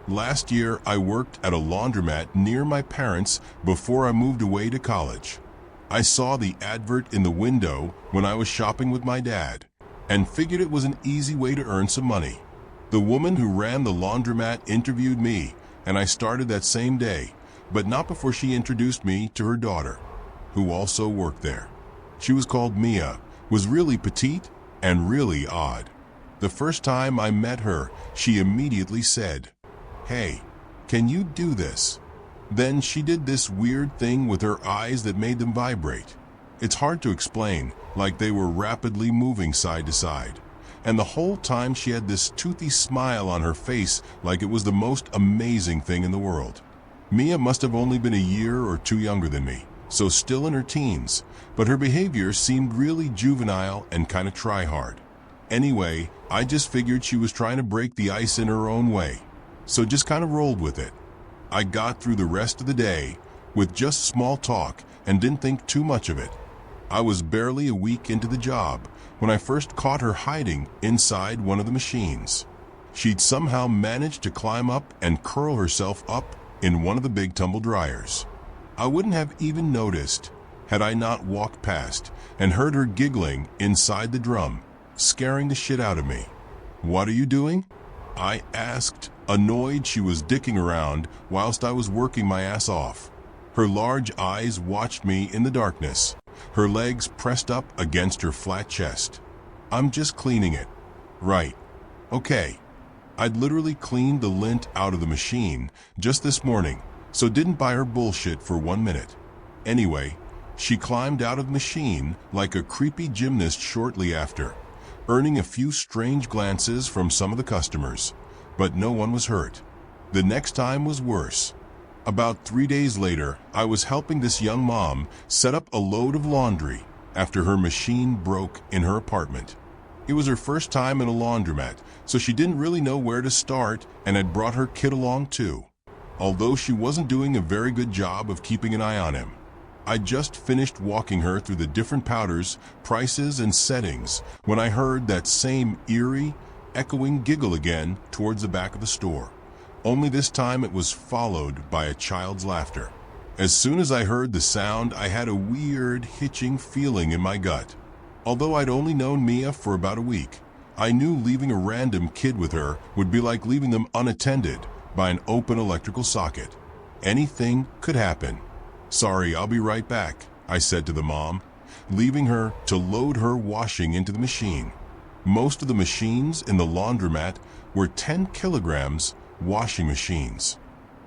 Last year, I worked at a laundromat near my parents before I moved away to college. I saw the advert in the window when I was shopping with my dad and figured it was an easy way to earn some money. The woman who ran the laundromat interviewed me, and I started that same day, but not before she introduced me to her daughter, who also worked there. She was called Mia, was really petite and really odd. The first time I met her, she immediately said, "Hey, can you do this?" Then she did this weird thing with her eyes that made them vibrate. It's hard to explain, like they were rapidly moving side to side. And the whole time she had this toothy smile on her face like it was the most amazing thing in the world. Mia must have only been a year or two younger than me, so still in her teens, but her behavior seemed really juvenile and kind of try-hard. Anyway, I just figured she was trying to break the ice in her own way, so just kind of rolled with it. I got through the rest of the day with just small talk and didn't think too much of it. I was barely a week into the job when I first caught her hiding inside one of the machines. She'd somehow managed to climb up and curl herself up in one of the big tumble dryers. I wouldn't have even noticed had I not walked past and heard her giggling inside the drum, scaring the shit out of me. "What are you doing?" I asked, annoyed she was dicking around whilst I was working my ass off. Her large eyes watched me in the darkness, her legs pressed up against her flat chest. "I'm just cleaning it." "Right. Okay." I'd literally cleaned the lint out of the machine just this morning, so didn't buy her bullshit for 1 minute. Anyway, she climbed out of the machine like a creepy gymnast shortly after, earning a few strange glances from some of the customers, but no one was hurt. The next time was worse. About 3 days later, I was helping this young mom set up a load of laundry after her machine broke in her apartment. It was her first time in a laundromat, so she didn't really know where to start and had brought her kid along too, although she wasn't doing a very good job of keeping an eye on him. I just finished walking her through the different powders, prices, and settings when I heard that same eerie, echoing giggle again towards the back of the store. Only this time it was followed by a child's laughter. As soon as I heard the sound, I had a weird, hitching feeling in my gut. Although I'd only known Mia for about a week, I knew leaving a random kid with her would be like leaving them unattended by an open electrical socket. Anything could happen. "Sorry, I'll be right back," I said to the mom, leaving her to load her washing into the machine. Most of the machines in the laundromat were 10 kilograms washing machines.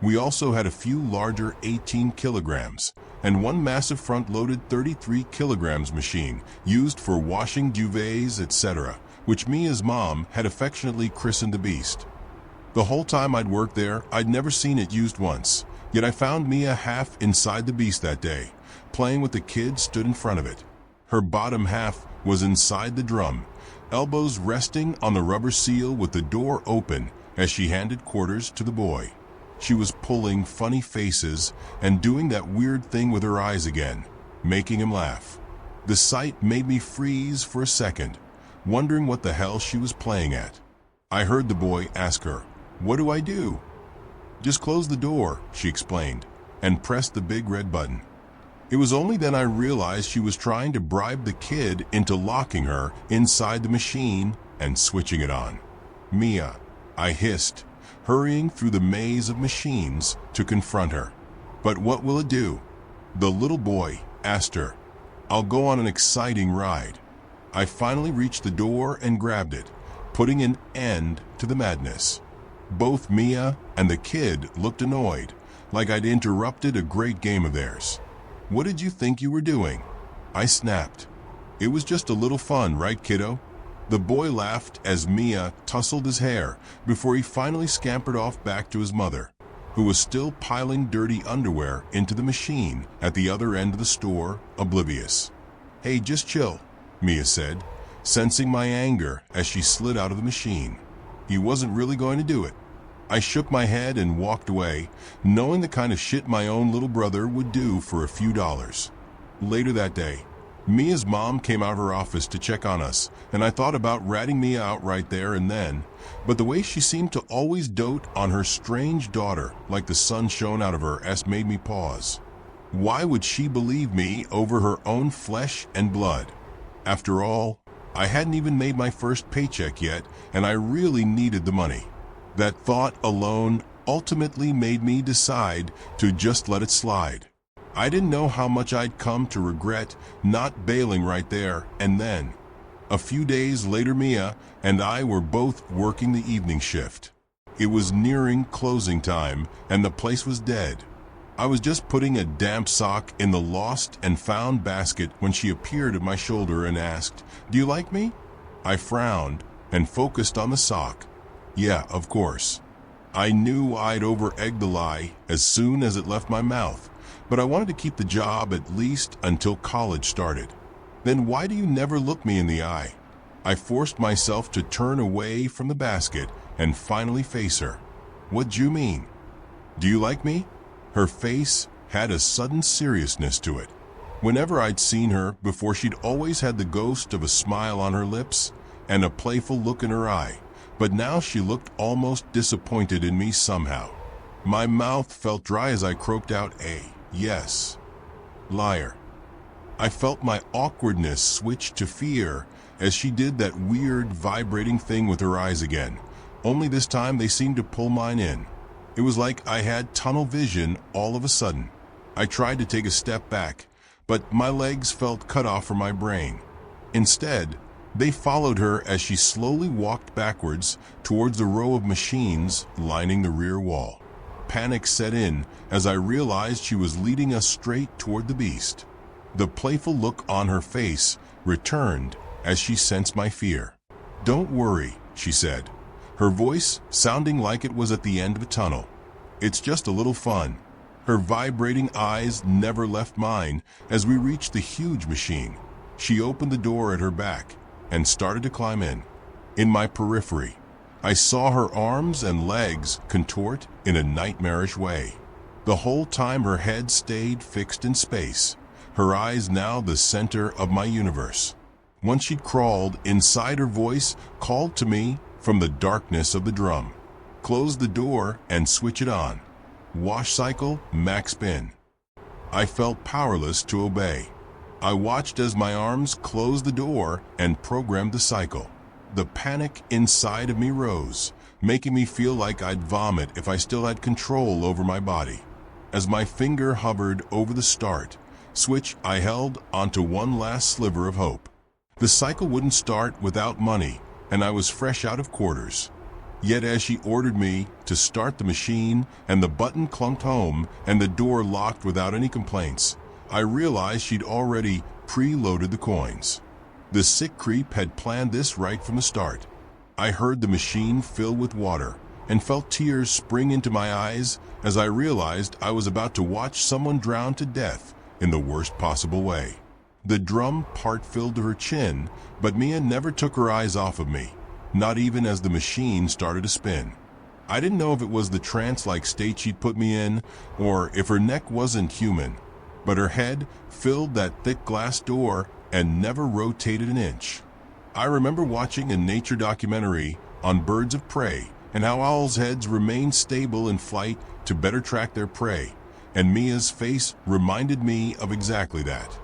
We also had a few larger 18 kilograms and one massive front-loaded 33 kilograms machine used for washing duvets, etc., which Mia's mom had affectionately christened the Beast. The whole time I'd worked there, I'd never seen it used once, yet I found Mia half inside the Beast that day, playing with the kid stood in front of it. Her bottom half was inside the drum, elbows resting on the rubber seal with the door open as she handed quarters to the boy. She was pulling funny faces and doing that weird thing with her eyes again, making him laugh. The sight made me freeze for a second, wondering what the hell she was playing at. I heard the boy ask her, "What do I do?" "Just close the door," she explained, and pressed the big red button. It was only then I realized she was trying to bribe the kid into locking her inside the machine and switching it on. "Mia," I hissed, hurrying through the maze of machines to confront her. "But what will it do?" The little boy asked her. "I'll go on an exciting ride." I finally reached the door and grabbed it, putting an end to the madness. Both Mia and the kid looked annoyed, like I'd interrupted a great game of theirs. "What did you think you were doing?" I snapped. "It was just a little fun, right, kiddo?" The boy laughed as Mia tousled his hair before he finally scampered off back to his mother, who was still piling dirty underwear into the machine at the other end of the store, oblivious. "Hey, just chill," Mia said, sensing my anger as she slid out of the machine. He wasn't really going to do it. I shook my head and walked away, knowing the kind of shit my own little brother would do for a few dollars. Later that day, Mia's mom came out of her office to check on us, and I thought about ratting Mia out right there and then, but the way she seemed to always dote on her strange daughter, like the sun shone out of her, made me pause. Why would she believe me over her own flesh and blood? After all, I hadn't even made my first paycheck yet, and I really needed the money. That thought alone ultimately made me decide to just let it slide. I didn't know how much I'd come to regret not bailing right there and then. A few days later, Mia and I were both working the evening shift. It was nearing closing time, and the place was dead. I was just putting a damp sock in the lost and found basket when she appeared at my shoulder and asked, "Do you like me?" I frowned and focused on the sock. Yeah, of course. I knew I'd over-egged the lie as soon as it left my mouth, but I wanted to keep the job at least until college started. "Then why do you never look me in the eye?" I forced myself to turn away from the basket and finally face her. "What do you mean? Do you like me?" Her face had a sudden seriousness to it. Whenever I'd seen her before, she'd always had the ghost of a smile on her lips and a playful look in her eye, but now she looked almost disappointed in me somehow. My mouth felt dry as I croaked out a yes. Liar. I felt my awkwardness switch to fear as she did that weird vibrating thing with her eyes again, only this time they seemed to pull mine in. It was like I had tunnel vision all of a sudden. I tried to take a step back, but my legs felt cut off from my brain. Instead, they followed her as she slowly walked backwards towards the row of machines lining the rear wall. Panic set in as I realized she was leading us straight toward the beast. The playful look on her face returned as she sensed my fear. "Don't worry," she said, her voice sounding like it was at the end of a tunnel. "It's just a little fun." Her vibrating eyes never left mine as we reached the huge machine. She opened the door at her back and started to climb in. In my periphery, I saw her arms and legs contort in a nightmarish way. The whole time her head stayed fixed in space, her eyes now the center of my universe. Once she'd crawled inside, her voice called to me from the darkness of the drum. "Close the door and switch it on. Wash cycle, max spin." I felt powerless to obey. I watched as my arms closed the door and programmed the cycle. The panic inside of me rose, making me feel like I'd vomit if I still had control over my body. As my finger hovered over the start switch, I held onto one last sliver of hope. The cycle wouldn't start without money, and I was fresh out of quarters. Yet as she ordered me to start the machine and the button clunked home and the door locked without any complaints, I realized she'd already preloaded the coins. The sick creep had planned this right from the start. I heard the machine fill with water and felt tears spring into my eyes as I realized I was about to watch someone drown to death in the worst possible way. The drum part filled to her chin, but Mia never took her eyes off of me, not even as the machine started to spin. I didn't know if it was the trance-like state she'd put me in, or if her neck wasn't human, but her head filled that thick glass door and never rotated an inch. I remember watching a nature documentary on birds of prey and how owls' heads remain stable in flight to better track their prey, and Mia's face reminded me of exactly that.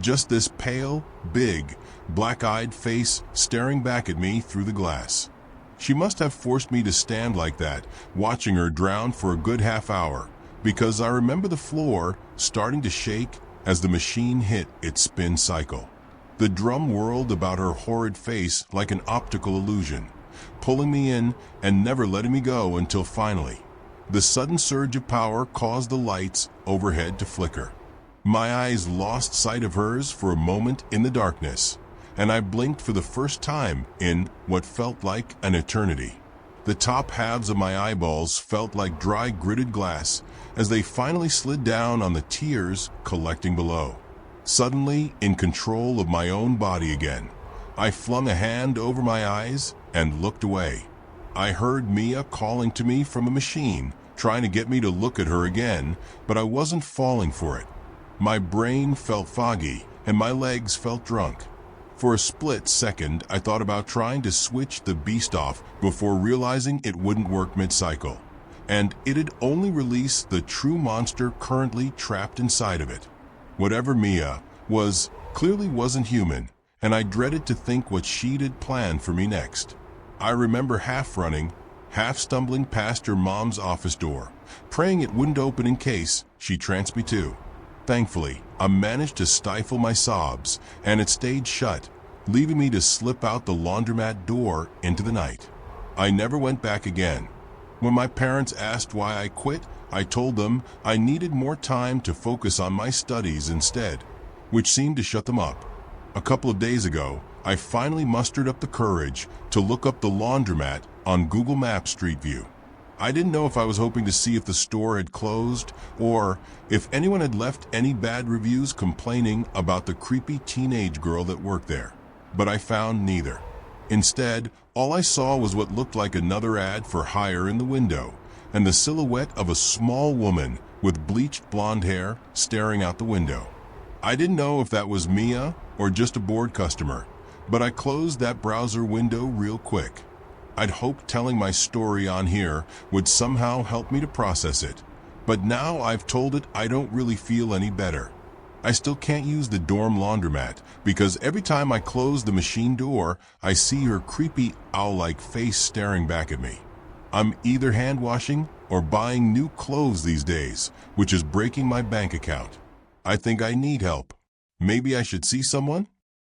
Just this pale, big, black-eyed face staring back at me through the glass. She must have forced me to stand like that, watching her drown for a good half hour, because I remember the floor starting to shake as the machine hit its spin cycle. The drum whirled about her horrid face like an optical illusion, pulling me in and never letting me go until finally, the sudden surge of power caused the lights overhead to flicker. My eyes lost sight of hers for a moment in the darkness, and I blinked for the first time in what felt like an eternity. The top halves of my eyeballs felt like dry gritted glass as they finally slid down on the tears collecting below. Suddenly, in control of my own body again, I flung a hand over my eyes and looked away. I heard Mia calling to me from a machine, trying to get me to look at her again, but I wasn't falling for it. My brain felt foggy and my legs felt drunk. For a split second, I thought about trying to switch the beast off before realizing it wouldn't work mid-cycle, and it'd only release the true monster currently trapped inside of it. Whatever Mia was clearly wasn't human, and I dreaded to think what she'd planned for me next. I remember half running, half stumbling past her mom's office door, praying it wouldn't open in case she tranced me too. Thankfully, I managed to stifle my sobs, and it stayed shut, leaving me to slip out the laundromat door into the night. I never went back again. When my parents asked why I quit, I told them I needed more time to focus on my studies instead, which seemed to shut them up. A couple of days ago, I finally mustered up the courage to look up the laundromat on Google Maps Street View. I didn't know if I was hoping to see if the store had closed or if anyone had left any bad reviews complaining about the creepy teenage girl that worked there, but I found neither. Instead, all I saw was what looked like another ad for hire in the window, and the silhouette of a small woman with bleached blonde hair staring out the window. I didn't know if that was Mia or just a bored customer, but I closed that browser window real quick. I'd hoped telling my story on here would somehow help me to process it, but now I've told it I don't really feel any better. I still can't use the dorm laundromat because every time I close the machine door, I see her creepy owl-like face staring back at me. I'm either hand washing or buying new clothes these days, which is breaking my bank account. I think I need help. Maybe I should see someone?